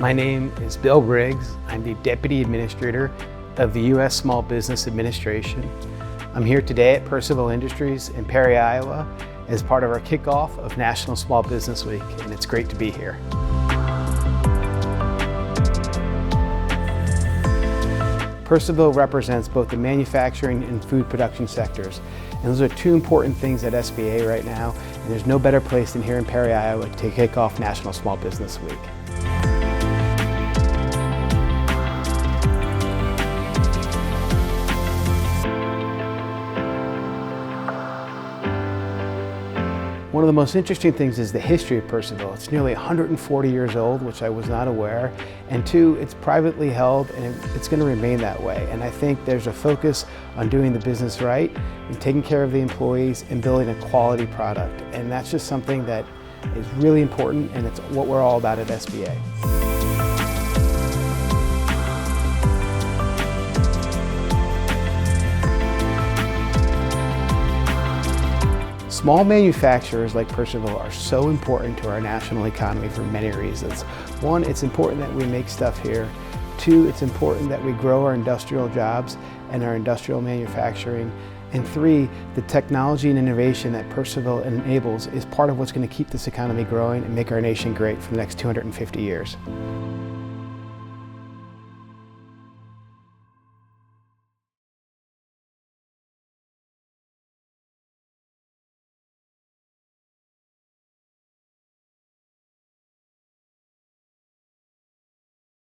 My name is Bill Briggs. I'm the Deputy Administrator of the U.S. Small Business Administration. I'm here today at Percival Industries in Perry, Iowa, as part of our kickoff of National Small Business Week, and it's great to be here. Percival represents both the manufacturing and food production sectors, and those are two important things at SBA right now, and there's no better place than here in Perry, Iowa to kick off National Small Business Week. One of the most interesting things is the history of Percival. It's nearly 140 years old, which I was not aware. And two, it's privately held and it's going to remain that way. And I think there's a focus on doing the business right and taking care of the employees and building a quality product. And that's just something that is really important, and it's what we're all about at SBA. Small manufacturers like Percival are so important to our national economy for many reasons. One, it's important that we make stuff here. Two, it's important that we grow our industrial jobs and our industrial manufacturing. And three, the technology and innovation that Percival enables is part of what's going to keep this economy growing and make our nation great for the next 250 years.